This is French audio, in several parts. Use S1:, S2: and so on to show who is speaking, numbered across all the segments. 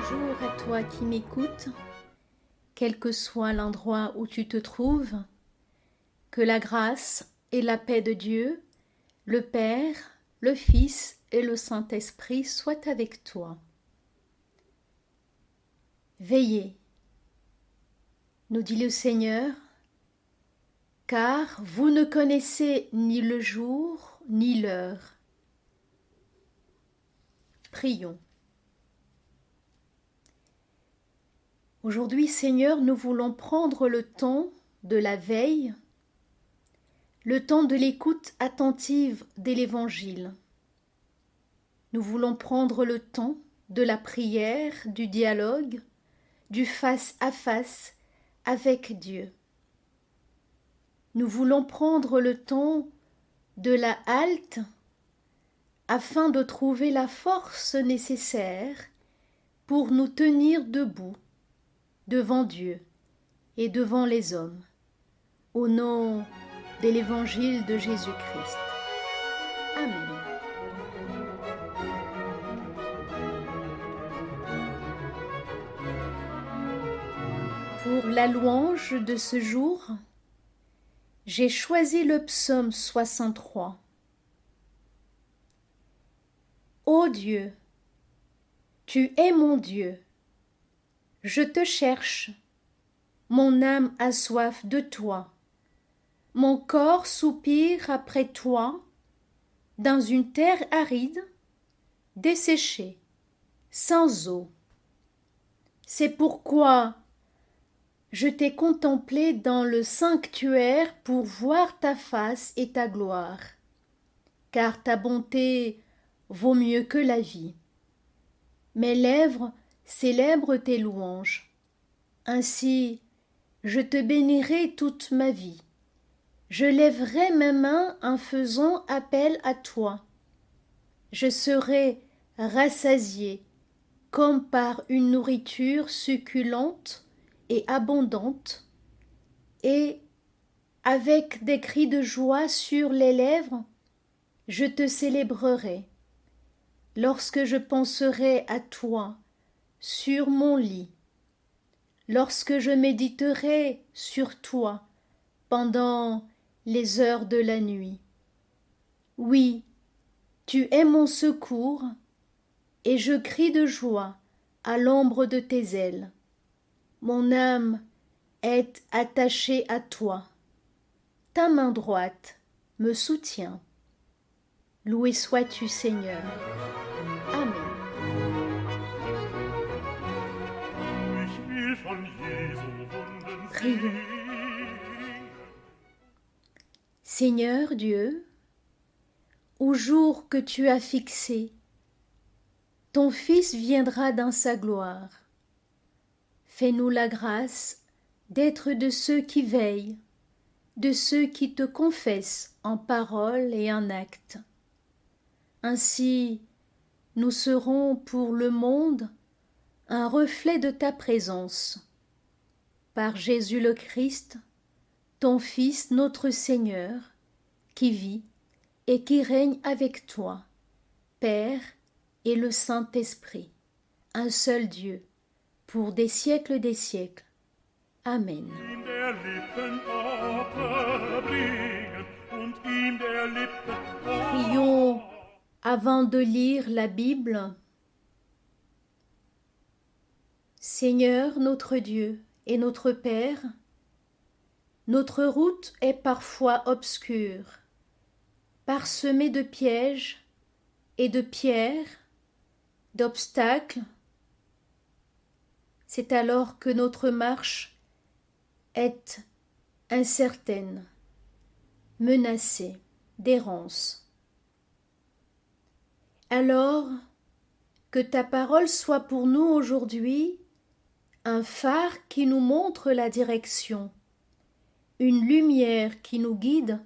S1: Bonjour à toi qui m'écoutes, quel que soit l'endroit où tu te trouves, que la grâce et la paix de Dieu, le Père, le Fils et le Saint-Esprit soient avec toi. Veillez, nous dit le Seigneur, car vous ne connaissez ni le jour ni l'heure. Prions. Aujourd'hui, Seigneur, nous voulons prendre le temps de la veille, le temps de l'écoute attentive de l'Évangile. Nous voulons prendre le temps de la prière, du dialogue, du face à face avec Dieu. Nous voulons prendre le temps de la halte afin de trouver la force nécessaire pour nous tenir debout devant Dieu et devant les hommes, au nom de l'Évangile de Jésus-Christ. Amen. Pour la louange de ce jour, j'ai choisi le psaume 63. Ô Dieu, tu es mon Dieu, je te cherche, mon âme a soif de toi, mon corps soupire après toi, dans une terre aride, desséchée, sans eau. C'est pourquoi je t'ai contemplé dans le sanctuaire pour voir ta face et ta gloire, car ta bonté vaut mieux que la vie. Mes lèvres célèbrent tes louanges. Ainsi, je te bénirai toute ma vie. Je lèverai mes mains en faisant appel à toi. Je serai rassasié comme par une nourriture succulente et abondante, et avec des cris de joie sur les lèvres, je te célébrerai. Lorsque je penserai à toi sur mon lit, lorsque je méditerai sur toi pendant les heures de la nuit. Oui, tu es mon secours, et je crie de joie à l'ombre de tes ailes. Mon âme est attachée à toi. Ta main droite me soutient. Loué sois-tu, Seigneur. Amen. Prions. Seigneur Dieu, au jour que tu as fixé, ton Fils viendra dans sa gloire. Fais-nous la grâce d'être de ceux qui veillent, de ceux qui te confessent en parole et en acte. Ainsi, nous serons pour le monde un reflet de ta présence. Par Jésus le Christ, ton Fils, notre Seigneur, qui vit et qui règne avec toi, Père et le Saint-Esprit, un seul Dieu, pour des siècles des siècles. Amen. Prions avant de lire la Bible. Seigneur notre Dieu et notre Père, notre route est parfois obscure, parsemée de pièges et de pierres, d'obstacles. C'est alors que notre marche est incertaine, menacée d'errance. Alors, que ta parole soit pour nous aujourd'hui un phare qui nous montre la direction, une lumière qui nous guide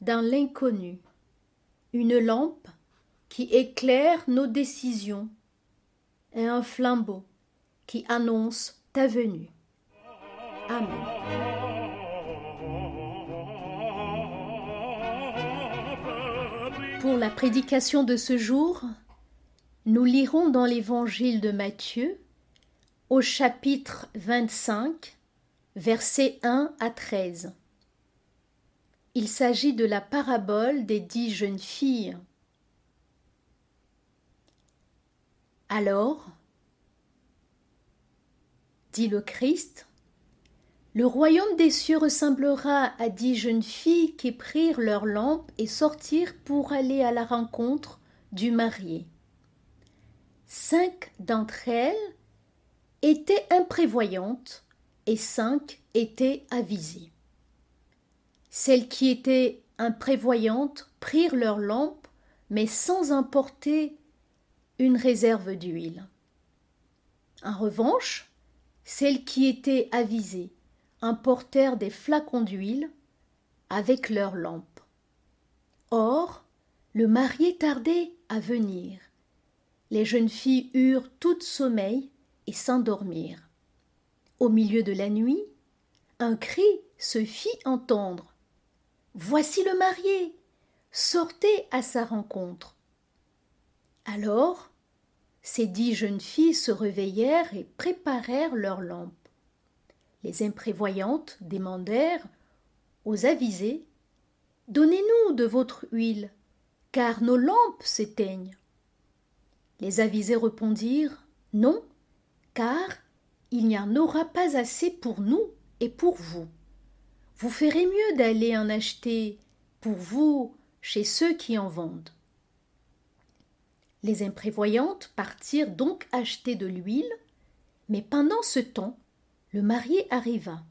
S1: dans l'inconnu, une lampe qui éclaire nos décisions et un flambeau qui annonce ta venue. Amen. Pour la prédication de ce jour, nous lirons dans l'Évangile de Matthieu, au chapitre 25, versets 1 à 13. Il s'agit de la parabole des 10 jeunes filles. Alors, dit le Christ, le royaume des cieux ressemblera à 10 jeunes filles qui prirent leurs lampes et sortirent pour aller à la rencontre du marié. 5 d'entre elles étaient imprévoyantes et 5 étaient avisées. Celles qui étaient imprévoyantes prirent leurs lampes, mais sans emporter une réserve d'huile. En revanche, celles qui étaient avisées emportèrent des flacons d'huile avec leurs lampes. Or, le marié tardait à venir. Les jeunes filles eurent toutes sommeil et s'endormirent. Au milieu de la nuit, un cri se fit entendre. « Voici le marié, sortez à sa rencontre. » Alors, ces 10 jeunes filles se réveillèrent et préparèrent leurs lampes. Les imprévoyantes demandèrent aux avisées « Donnez-nous de votre huile, car nos lampes s'éteignent. » Les avisées répondirent « Non, car il n'y en aura pas assez pour nous et pour vous. Vous ferez mieux d'aller en acheter pour vous chez ceux qui en vendent. » Les imprévoyantes partirent donc acheter de l'huile, mais pendant ce temps, le marié arriva.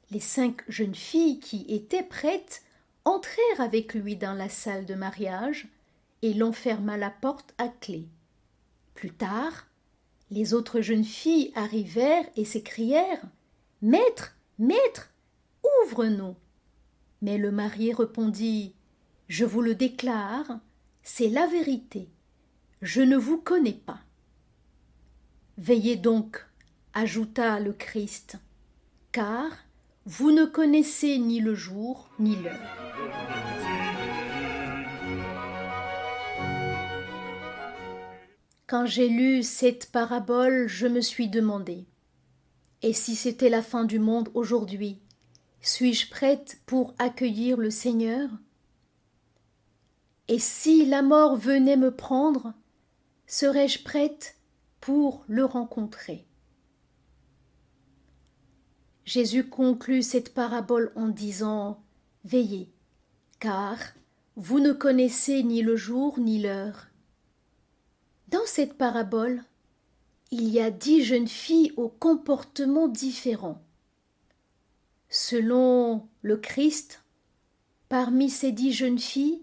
S1: Les 5 jeunes filles qui étaient prêtes entrèrent avec lui dans la salle de mariage et l'on ferma la porte à clé. Plus tard, les autres jeunes filles arrivèrent et s'écrièrent « Maître, maître, ouvre-nous !» Mais le marié répondit « Je vous le déclare, c'est la vérité. Je ne vous connais pas. » Veillez donc, ajouta le Christ, car vous ne connaissez ni le jour ni l'heure. Quand j'ai lu cette parabole, je me suis demandé, et si c'était la fin du monde aujourd'hui, suis-je prête pour accueillir le Seigneur? Et si la mort venait me prendre, serais-je prête pour le rencontrer? Jésus conclut cette parabole en disant « Veillez, car vous ne connaissez ni le jour ni l'heure. » Dans cette parabole, il y a 10 jeunes filles au comportement différent. Selon le Christ, parmi ces 10 jeunes filles,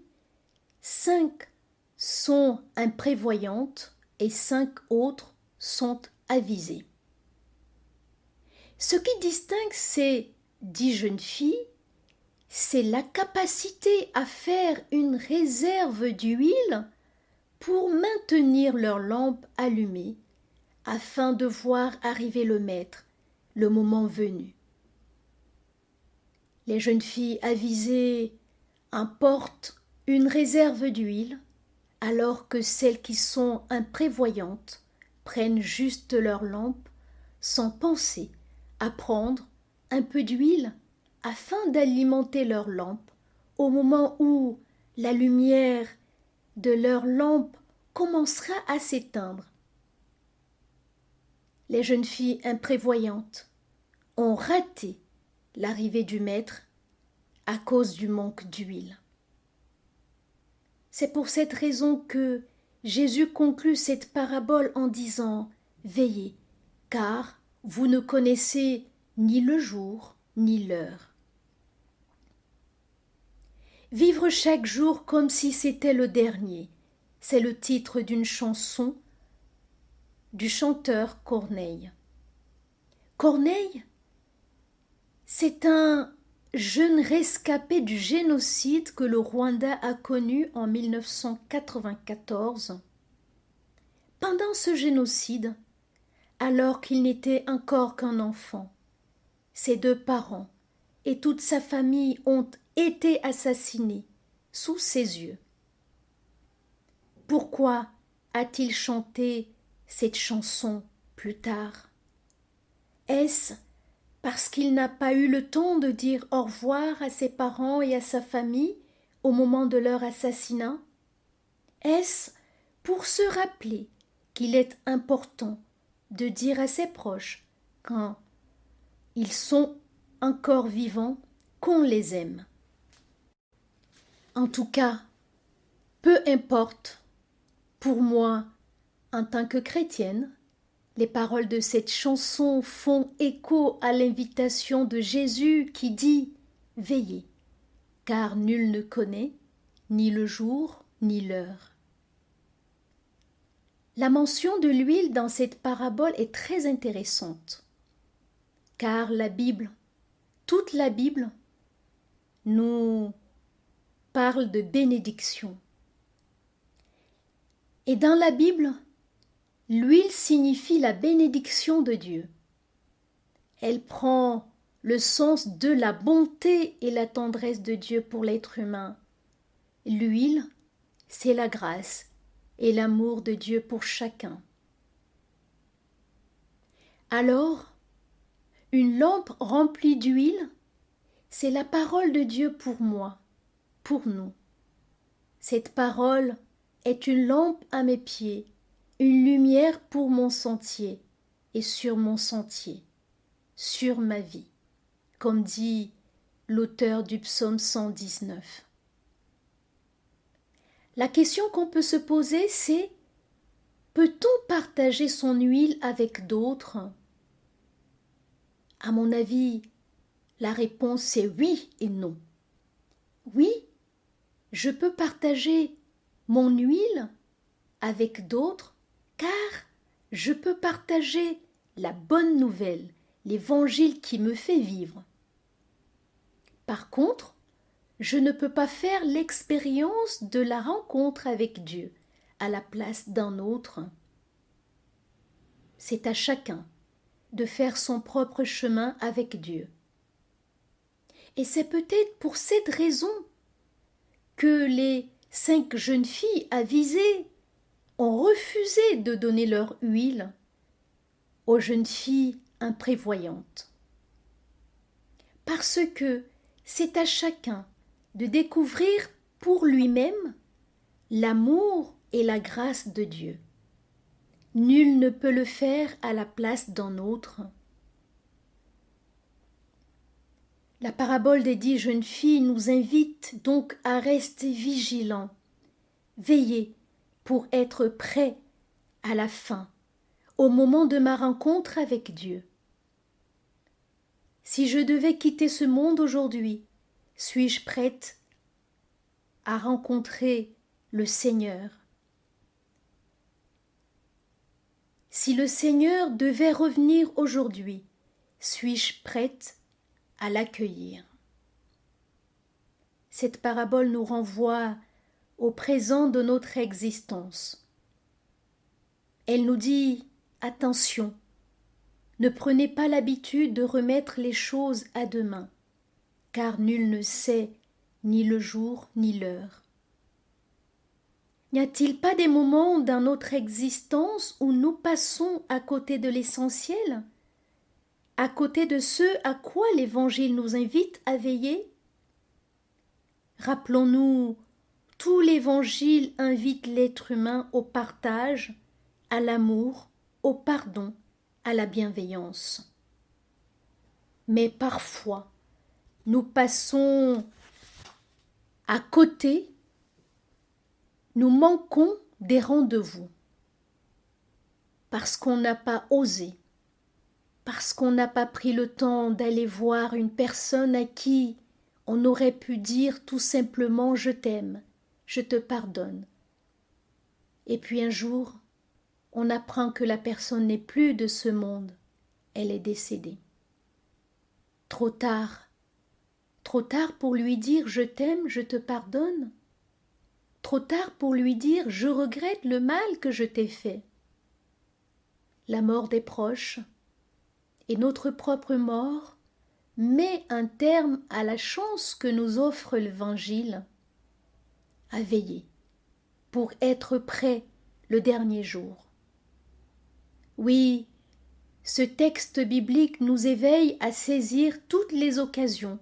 S1: 5 sont imprévoyantes et 5 autres sont avisées. Ce qui distingue ces 10 jeunes filles, c'est la capacité à faire une réserve d'huile pour maintenir leur lampe allumée afin de voir arriver le maître le moment venu. Les jeunes filles avisées emportent une réserve d'huile, alors que celles qui sont imprévoyantes prennent juste leur lampe sans penser à prendre un peu d'huile afin d'alimenter leur lampe au moment où la lumière de leur lampe commencera à s'éteindre. Les jeunes filles imprévoyantes ont raté l'arrivée du maître à cause du manque d'huile. C'est pour cette raison que Jésus conclut cette parabole en disant « Veillez, car vous ne connaissez ni le jour ni l'heure. » Vivre chaque jour comme si c'était le dernier, c'est le titre d'une chanson du chanteur Corneille. Corneille, c'est un jeune rescapé du génocide que le Rwanda a connu en 1994. Pendant ce génocide, alors qu'il n'était encore qu'un enfant, ses 2 parents et toute sa famille ont été assassinés sous ses yeux. Pourquoi a-t-il chanté cette chanson plus tard? Est-ce parce qu'il n'a pas eu le temps de dire au revoir à ses parents et à sa famille au moment de leur assassinat? Est-ce pour se rappeler qu'il est important de dire à ses proches, quand ils sont encore vivants, qu'on les aime? En tout cas, peu importe, pour moi, en tant que chrétienne, les paroles de cette chanson font écho à l'invitation de Jésus qui dit « Veillez, car nul ne connaît ni le jour ni l'heure ». La mention de l'huile dans cette parabole est très intéressante, car la Bible, toute la Bible, nous parle de bénédiction. Et dans la Bible, l'huile signifie la bénédiction de Dieu. Elle prend le sens de la bonté et la tendresse de Dieu pour l'être humain. L'huile, c'est la grâce et l'amour de Dieu pour chacun. Alors, une lampe remplie d'huile, c'est la parole de Dieu pour moi, pour nous. Cette parole est une lampe à mes pieds, une lumière pour mon sentier et sur mon sentier, sur ma vie, comme dit l'auteur du psaume 119. La question qu'on peut se poser, c'est: peut-on partager son huile avec d'autres? À mon avis, la réponse est oui et non. Oui, je peux partager mon huile avec d'autres, car je peux partager la bonne nouvelle, l'évangile qui me fait vivre. Par contre, je ne peux pas faire l'expérience de la rencontre avec Dieu à la place d'un autre. C'est à chacun de faire son propre chemin avec Dieu. Et c'est peut-être pour cette raison que les 5 jeunes filles avisées ont refusé de donner leur huile aux jeunes filles imprévoyantes. Parce que c'est à chacun de découvrir pour lui-même l'amour et la grâce de Dieu. Nul ne peut le faire à la place d'un autre. La parabole des 10 jeunes filles nous invite donc à rester vigilants, veiller pour être prêts à la fin, au moment de ma rencontre avec Dieu. Si je devais quitter ce monde aujourd'hui, suis-je prête à rencontrer le Seigneur? Si le Seigneur devait revenir aujourd'hui, suis-je prête à l'accueillir? Cette parabole nous renvoie au présent de notre existence. Elle nous dit « Attention, ne prenez pas l'habitude de remettre les choses à demain, car nul ne sait ni le jour ni l'heure. » N'y a-t-il pas des moments dans notre existence où nous passons à côté de l'essentiel, à côté de ce à quoi l'Évangile nous invite à veiller? Rappelons-nous, tout l'Évangile invite l'être humain au partage, à l'amour, au pardon, à la bienveillance. Mais parfois, nous passons à côté, nous manquons des rendez-vous, parce qu'on n'a pas osé, parce qu'on n'a pas pris le temps d'aller voir une personne à qui on aurait pu dire tout simplement « je t'aime, je te pardonne ». Et puis un jour, on apprend que la personne n'est plus de ce monde, elle est décédée. Trop tard pour lui dire « je t'aime, je te pardonne ». Trop tard pour lui dire « je regrette le mal que je t'ai fait ». La mort des proches et notre propre mort met un terme à la chance que nous offre l'Évangile à veiller pour être prêt le dernier jour. Oui, Ce texte biblique nous éveille à saisir toutes les occasions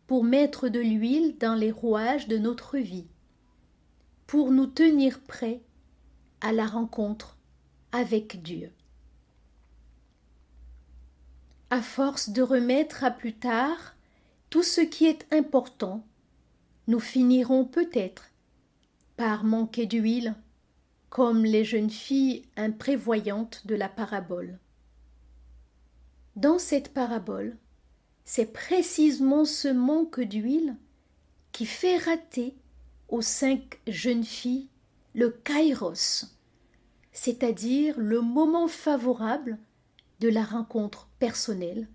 S1: pour mettre de l'huile dans les rouages de notre vie, pour nous tenir prêts à la rencontre avec Dieu. À force de remettre à plus tard tout ce qui est important, nous finirons peut-être par manquer d'huile, comme les jeunes filles imprévoyantes de la parabole. Dans cette parabole, c'est précisément ce manque d'huile qui fait rater aux 5 jeunes filles le kairos, c'est-à-dire le moment favorable de la rencontre personnelle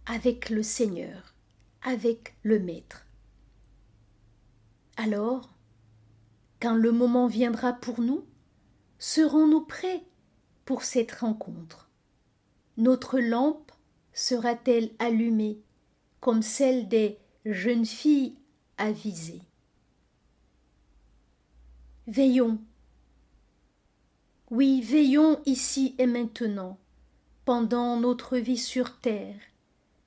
S1: avec le Seigneur, avec le Maître. Alors, quand le moment viendra pour nous, serons-nous prêts pour cette rencontre? Notre lampe sera-t-elle allumée comme celle des jeunes filles avisées? Veillons. Oui, veillons ici et maintenant, pendant notre vie sur terre.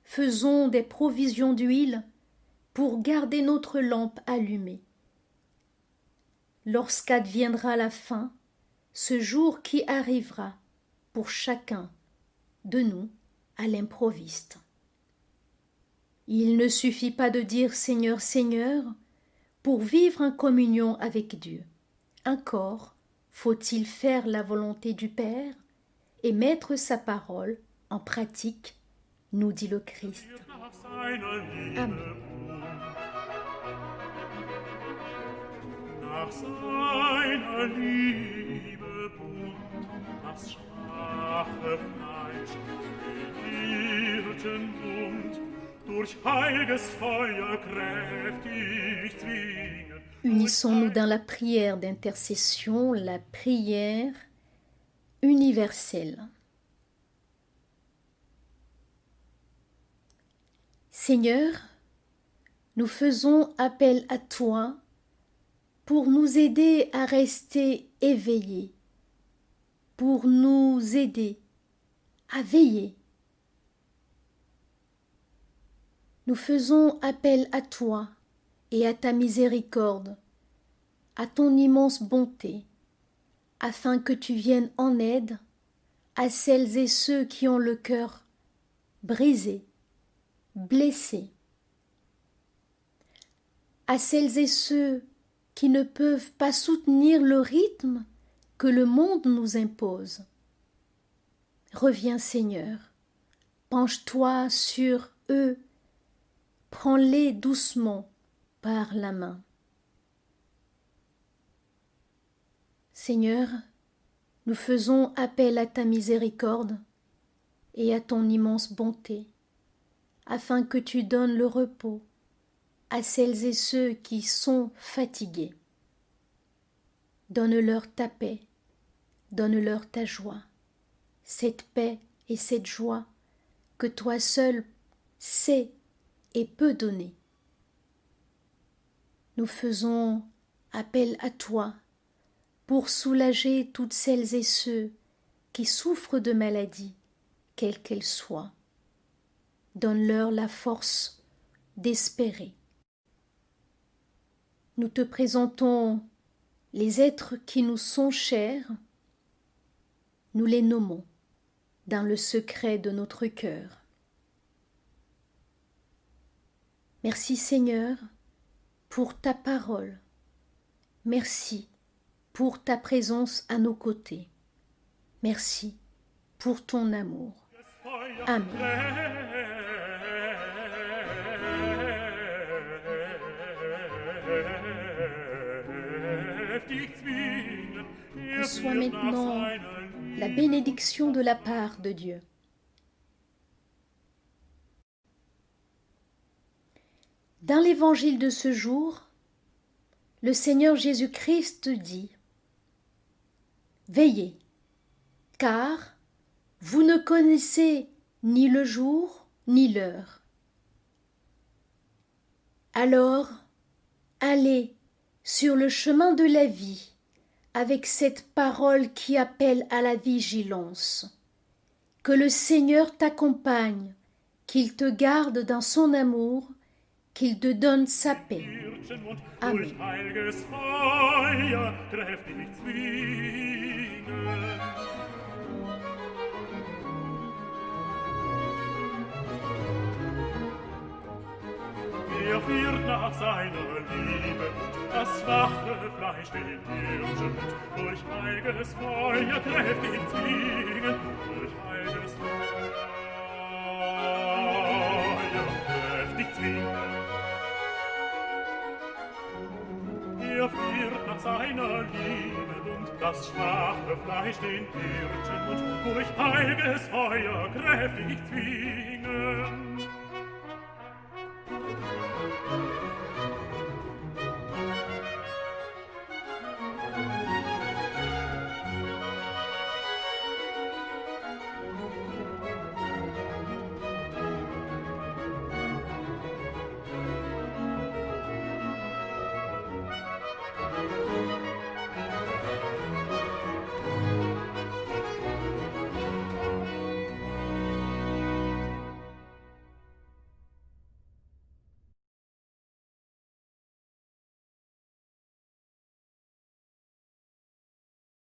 S1: Faisons des provisions d'huile pour garder notre lampe allumée. Lorsqu'adviendra la fin, ce jour qui arrivera pour chacun de nous à l'improviste. Il ne suffit pas de dire Seigneur, Seigneur pour vivre en communion avec Dieu. Encore faut-il faire la volonté du Père et mettre sa parole en pratique, nous dit le Christ. Amen. Nach seiner Liebe bunt, das schwache Fleisch, den Hirtenbund, durch heiliges Feuer kräftig zwingen. Unissons-nous dans la prière d'intercession, la prière universelle. Seigneur, nous faisons appel à toi pour nous aider à rester éveillés, pour nous aider à veiller. Nous faisons appel à toi et à ta miséricorde, à ton immense bonté, afin que tu viennes en aide à celles et ceux qui ont le cœur brisé, blessé, à celles et ceux qui ne peuvent pas soutenir le rythme que le monde nous impose. Reviens, Seigneur, penche-toi sur eux, prends-les doucement par la main. Seigneur, nous faisons appel à ta miséricorde et à ton immense bonté, afin que tu donnes le repos à celles et ceux qui sont fatigués. Donne-leur ta paix, donne-leur ta joie, cette paix et cette joie que toi seul sais et peux donner. Nous faisons appel à toi pour soulager toutes celles et ceux qui souffrent de maladies, quelles qu'elles soient. Donne-leur la force d'espérer. Nous te présentons les êtres qui nous sont chers, nous les nommons dans le secret de notre cœur. Merci Seigneur pour ta parole. Merci pour ta présence à nos côtés. Merci pour ton amour. Amen. Reçois maintenant la bénédiction de la part de Dieu. Dans l'évangile de ce jour, le Seigneur Jésus-Christ dit « Veillez, car vous ne connaissez ni le jour ni l'heure. Alors, allez sur le chemin de la vie avec cette parole qui appelle à la vigilance. Que le Seigneur t'accompagne, qu'il te garde dans son amour, qu'il te donne sa paix. Amen.
S2: Er führt nach seiner Liebe das schwache Fleisch den Hirten durch heiliges Feuer kräftig zwingen, durch heiliges Feuer kräftig zwingen. Er führt nach seiner Liebe und das schwache Fleisch den Hirten und durch heiliges Feuer kräftig zwingen.